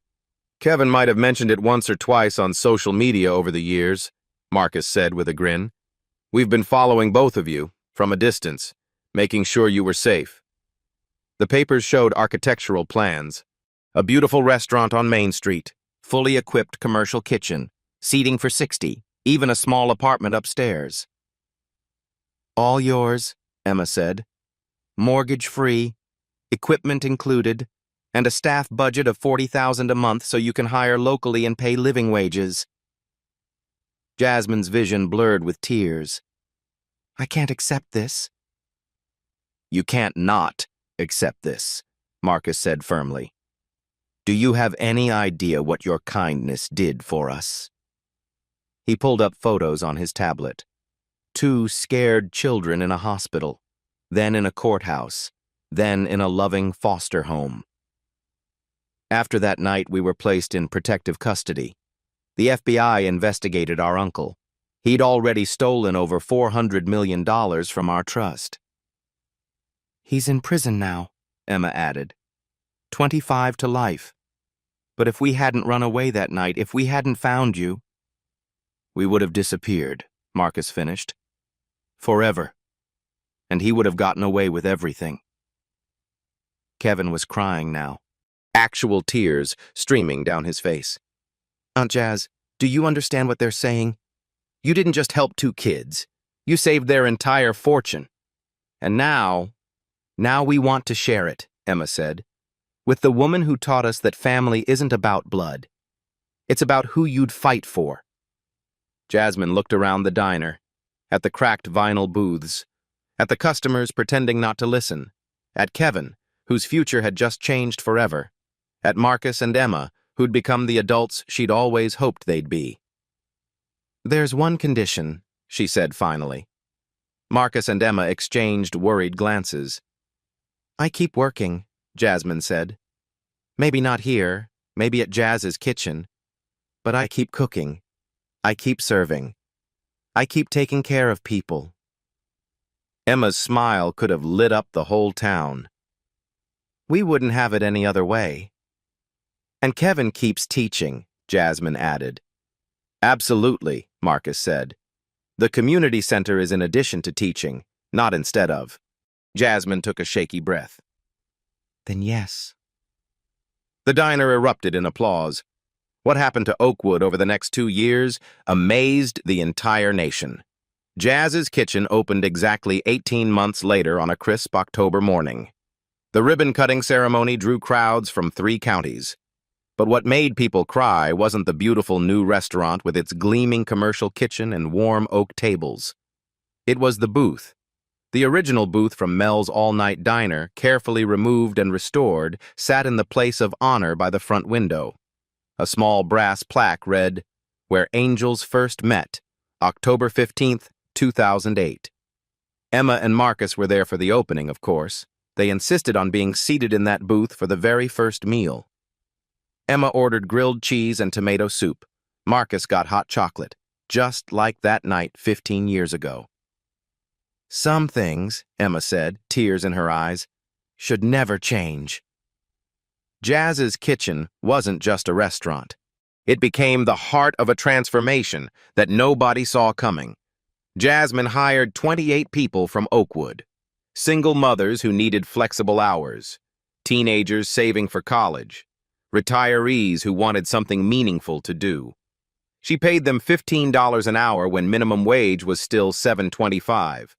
Kevin might have mentioned it once or twice on social media over the years, Marcus said with a grin. We've been following both of you, from a distance, making sure you were safe. The papers showed architectural plans. A beautiful restaurant on Main Street, fully equipped commercial kitchen, seating for 60, even a small apartment upstairs. All yours, Emma said. Mortgage-free, equipment included, and a staff budget of $40,000 a month so you can hire locally and pay living wages. Jasmine's vision blurred with tears. I can't accept this. You can't not accept this, Marcus said firmly. Do you have any idea what your kindness did for us? He pulled up photos on his tablet. 2 scared children in a hospital, then in a courthouse, then in a loving foster home. After that night, we were placed in protective custody. The FBI investigated our uncle. He'd already stolen over $400 million from our trust. He's in prison now, Emma added. 25 to life. But if we hadn't run away that night, if we hadn't found you, we would have disappeared, Marcus finished. Forever. And he would have gotten away with everything. Kevin was crying now, actual tears streaming down his face. Aunt Jazz, do you understand what they're saying? You didn't just help 2 kids. You saved their entire fortune. And now we want to share it, Emma said, with the woman who taught us that family isn't about blood. It's about who you'd fight for. Jasmine looked around the diner, at the cracked vinyl booths, at the customers pretending not to listen, at Kevin, whose future had just changed forever, at Marcus and Emma, who'd become the adults she'd always hoped they'd be. There's one condition, she said finally. Marcus and Emma exchanged worried glances. I keep working, Jasmine said. Maybe not here, maybe at Jazz's kitchen, but I keep cooking. I keep serving. I keep taking care of people. Emma's smile could have lit up the whole town. We wouldn't have it any other way. And Kevin keeps teaching, Jasmine added. Absolutely, Marcus said. The community center is in addition to teaching, not instead of. Jasmine took a shaky breath. Then yes. The diner erupted in applause. What happened to Oakwood over the next 2 years amazed the entire nation. Jazz's Kitchen opened exactly 18 months later on a crisp October morning. The ribbon-cutting ceremony drew crowds from 3 counties. But what made people cry wasn't the beautiful new restaurant with its gleaming commercial kitchen and warm oak tables. It was the booth. The original booth from Mel's all-night diner, carefully removed and restored, sat in the place of honor by the front window. A small brass plaque read, Where Angels First Met, October 15th, 2008. Emma and Marcus were there for the opening, of course. They insisted on being seated in that booth for the very first meal. Emma ordered grilled cheese and tomato soup. Marcus got hot chocolate, just like that night 15 years ago. Some things, Emma said, tears in her eyes, should never change. Jazz's Kitchen wasn't just a restaurant. It became the heart of a transformation that nobody saw coming. Jasmine hired 28 people from Oakwood. Single mothers who needed flexible hours. Teenagers saving for college. Retirees who wanted something meaningful to do. She paid them $15 an hour when minimum wage was still $7.25.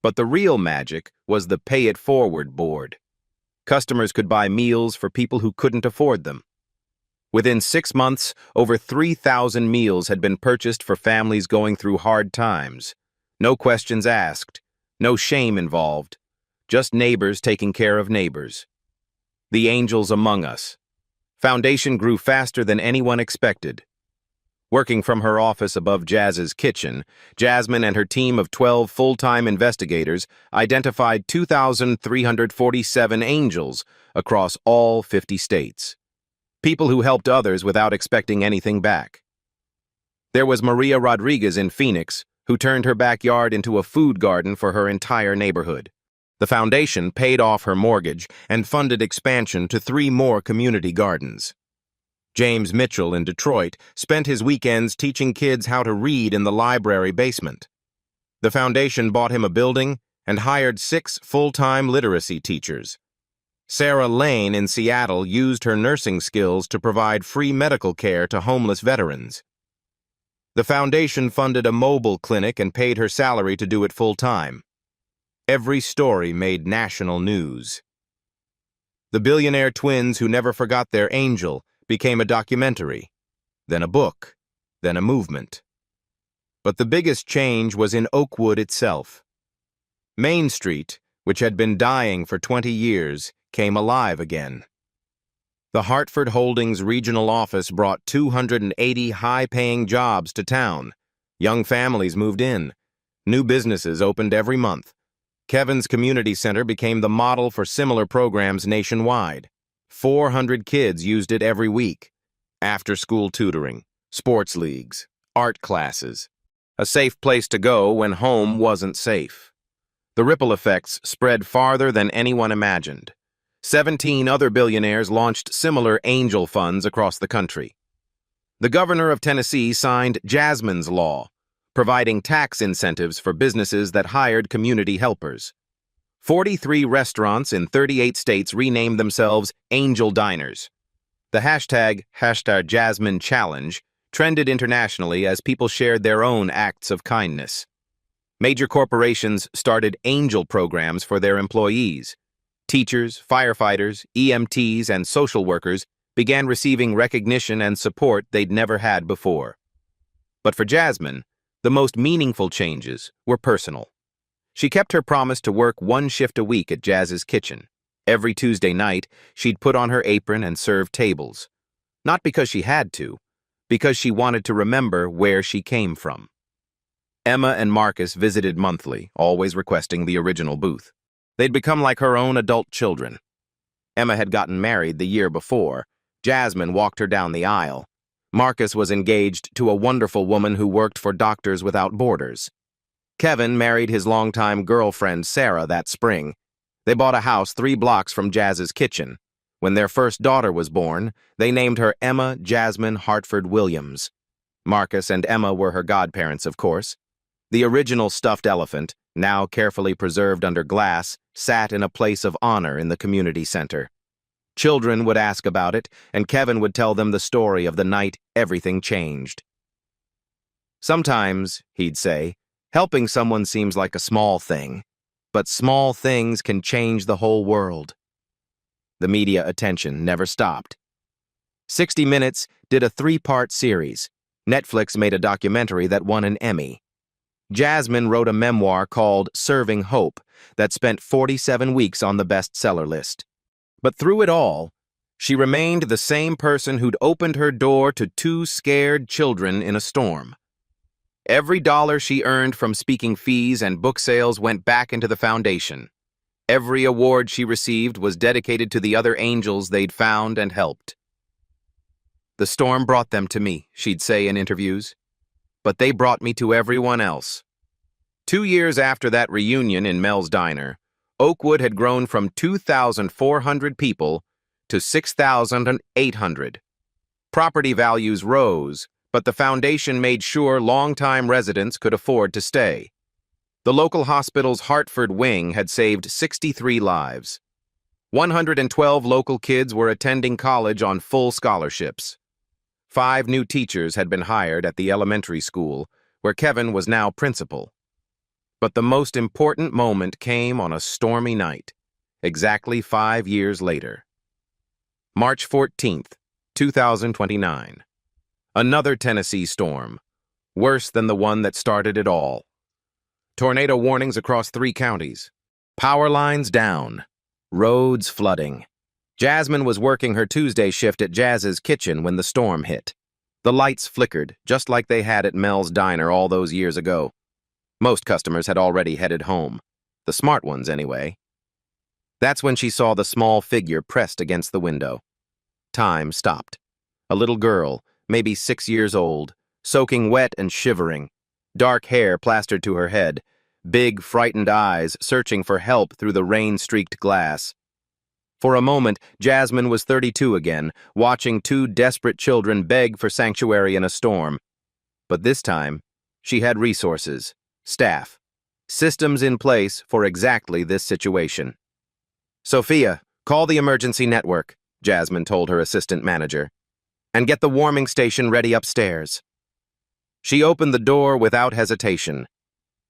But the real magic was the Pay It Forward board. Customers could buy meals for people who couldn't afford them. Within 6 months, over 3,000 meals had been purchased for families going through hard times. No questions asked, no shame involved, just neighbors taking care of neighbors. The angels among us. Foundation grew faster than anyone expected. Working from her office above Jazz's Kitchen, Jasmine and her team of 12 full-time investigators identified 2,347 angels across all 50 states. People who helped others without expecting anything back. There was Maria Rodriguez in Phoenix, who turned her backyard into a food garden for her entire neighborhood. The foundation paid off her mortgage and funded expansion to 3 more community gardens. James Mitchell in Detroit spent his weekends teaching kids how to read in the library basement. The foundation bought him a building and hired 6 full-time literacy teachers. Sarah Lane in Seattle used her nursing skills to provide free medical care to homeless veterans. The foundation funded a mobile clinic and paid her salary to do it full-time. Every story made national news. The billionaire twins who never forgot their angel became a documentary, then a book, then a movement. But the biggest change was in Oakwood itself. Main Street, which had been dying for 20 years, came alive again. The Hartford Holdings regional office brought 280 high-paying jobs to town. Young families moved in. New businesses opened every month. Kevin's Community Center became the model for similar programs nationwide. 400 kids used it every week. After-school tutoring, sports leagues, art classes. A safe place to go when home wasn't safe. The ripple effects spread farther than anyone imagined. 17 other billionaires launched similar angel funds across the country. The governor of Tennessee signed Jasmine's Law, providing tax incentives for businesses that hired community helpers. 43 restaurants in 38 states renamed themselves Angel Diners. The hashtag Jasmine Challenge trended internationally as people shared their own acts of kindness. Major corporations started angel programs for their employees. Teachers, firefighters, EMTs, and social workers began receiving recognition and support they'd never had before. But for Jasmine, the most meaningful changes were personal. She kept her promise to work one shift a week at Jazz's Kitchen. Every Tuesday night, she'd put on her apron and serve tables. Not because she had to, because she wanted to remember where she came from. Emma and Marcus visited monthly, always requesting the original booth. They'd become like her own adult children. Emma had gotten married the year before. Jasmine walked her down the aisle. Marcus was engaged to a wonderful woman who worked for Doctors Without Borders. Kevin married his longtime girlfriend Sarah that spring. They bought a house 3 blocks from Jazz's Kitchen. When their first daughter was born, they named her Emma Jasmine Hartford Williams. Marcus and Emma were her godparents, of course. The original stuffed elephant, now carefully preserved under glass, sat in a place of honor in the community center. Children would ask about it, and Kevin would tell them the story of the night everything changed. Sometimes, he'd say, helping someone seems like a small thing, but small things can change the whole world. The media attention never stopped. 60 Minutes did a 3-part series. Netflix made a documentary that won an Emmy. Jasmine wrote a memoir called Serving Hope that spent 47 weeks on the bestseller list. But through it all, she remained the same person who'd opened her door to 2 scared children in a storm. Every dollar she earned from speaking fees and book sales went back into the foundation. Every award she received was dedicated to the other angels they'd found and helped. The storm brought them to me, she'd say in interviews. But they brought me to everyone else. 2 years after that reunion in Mel's Diner, Oakwood had grown from 2,400 people to 6,800. Property values rose, but the foundation made sure longtime residents could afford to stay. The local hospital's Hartford wing had saved 63 lives. 112 local kids were attending college on full scholarships. 5 new teachers had been hired at the elementary school, where Kevin was now principal. But the most important moment came on a stormy night, exactly 5 years later. March 14th, 2029. Another Tennessee storm, worse than the one that started it all. Tornado warnings across 3 counties. Power lines down. Roads flooding. Jasmine was working her Tuesday shift at Jazz's Kitchen when the storm hit. The lights flickered, just like they had at Mel's Diner all those years ago. Most customers had already headed home. The smart ones, anyway. That's when she saw the small figure pressed against the window. Time stopped. A little girl, maybe 6 years old, soaking wet and shivering. Dark hair plastered to her head. Big, frightened eyes searching for help through the rain-streaked glass. For a moment, Jasmine was 32 again, watching 2 desperate children beg for sanctuary in a storm. But this time, she had resources, staff, systems in place for exactly this situation. "Sophia, call the emergency network," Jasmine told her assistant manager, "and get the warming station ready upstairs." She opened the door without hesitation.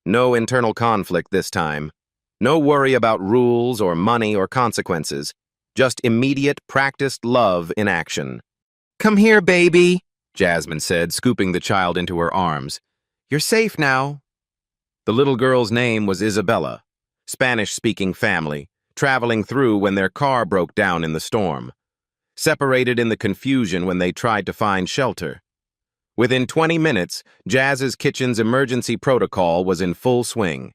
No internal conflict this time. No worry about rules or money or consequences. Just immediate, practiced love in action. "Come here, baby," Jasmine said, scooping the child into her arms. "You're safe now." The little girl's name was Isabella, Spanish-speaking family, traveling through when their car broke down in the storm. Separated in the confusion when they tried to find shelter. Within 20 minutes, Jazz's Kitchen's emergency protocol was in full swing.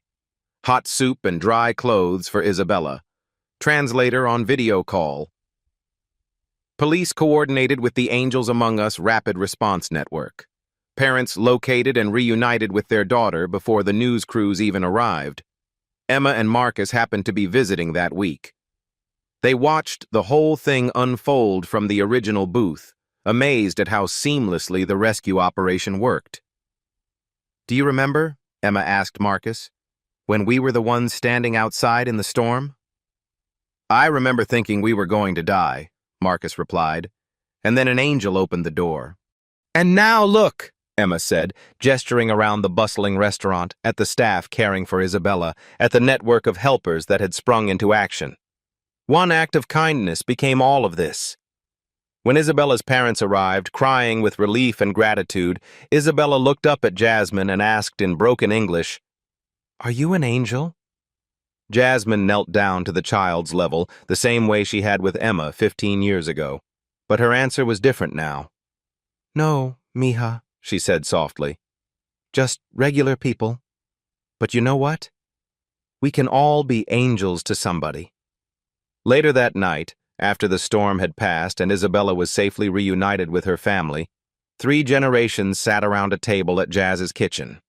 Hot soup and dry clothes for Isabella. Translator on video call. Police coordinated with the Angels Among Us Rapid Response Network. Parents located and reunited with their daughter before the news crews even arrived. Emma and Marcus happened to be visiting that week. They watched the whole thing unfold from the original booth, amazed at how seamlessly the rescue operation worked. "Do you remember," Emma asked Marcus, "when we were the ones standing outside in the storm?" "I remember thinking we were going to die," Marcus replied, and then an angel opened the door. "And now look," Emma said, gesturing around the bustling restaurant, at the staff caring for Isabella, at the network of helpers that had sprung into action. One act of kindness became all of this. When Isabella's parents arrived, crying with relief and gratitude, Isabella looked up at Jasmine and asked in broken English, "Are you an angel?" Jasmine knelt down to the child's level, the same way she had with Emma 15 years ago. But her answer was different now. "No, mija," she said softly. "Just regular people. But you know what? We can all be angels to somebody." Later that night, after the storm had passed and Isabella was safely reunited with her family, 3 generations sat around a table at Jazz's kitchen.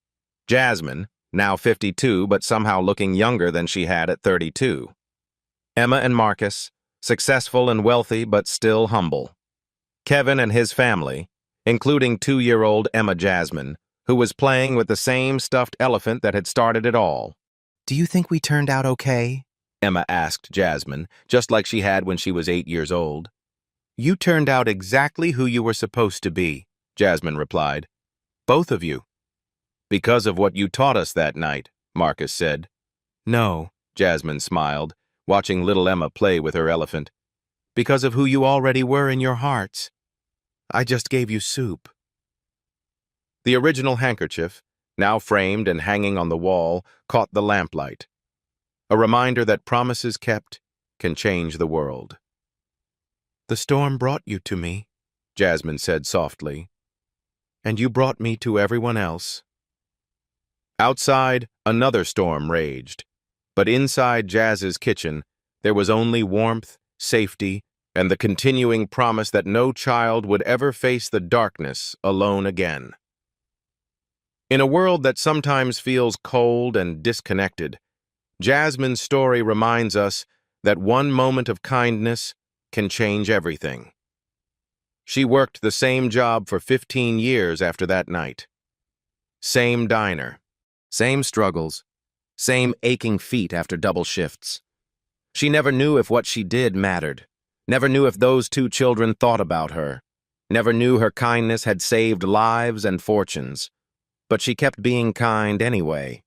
Jasmine, now 52 but somehow looking younger than she had at 32. Emma and Marcus, successful and wealthy but still humble. Kevin and his family, including 2-year-old Emma Jasmine, who was playing with the same stuffed elephant that had started it all. "Do you think we turned out okay?" Emma asked Jasmine, just like she had when she was 8 years old. "You turned out exactly who you were supposed to be," Jasmine replied. "Both of you." "Because of what you taught us that night," Marcus said. "No," Jasmine smiled, watching little Emma play with her elephant. "Because of who you already were in your hearts. I just gave you soup." The original handkerchief, now framed and hanging on the wall, caught the lamplight. A reminder that promises kept can change the world. "The storm brought you to me," Jasmine said softly. "And you brought me to everyone else." Outside, another storm raged. But inside Jazz's kitchen, there was only warmth, safety, and the continuing promise that no child would ever face the darkness alone again. In a world that sometimes feels cold and disconnected, Jasmine's story reminds us that one moment of kindness can change everything. She worked the same job for 15 years after that night. Same diner, same struggles, same aching feet after double shifts. She never knew if what she did mattered, never knew if those 2 children thought about her, never knew her kindness had saved lives and fortunes. But she kept being kind anyway.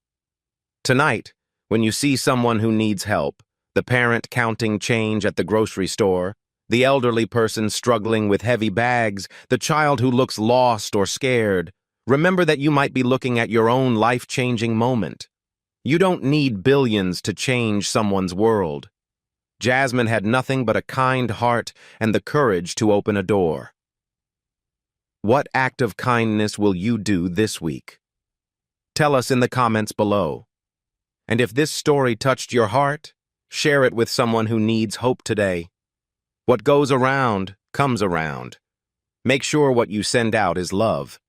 Tonight, when you see someone who needs help, the parent counting change at the grocery store, the elderly person struggling with heavy bags, the child who looks lost or scared, remember that you might be looking at your own life-changing moment. You don't need billions to change someone's world. Jasmine had nothing but a kind heart and the courage to open a door. What act of kindness will you do this week? Tell us in the comments below. And if this story touched your heart, share it with someone who needs hope today. What goes around comes around. Make sure what you send out is love.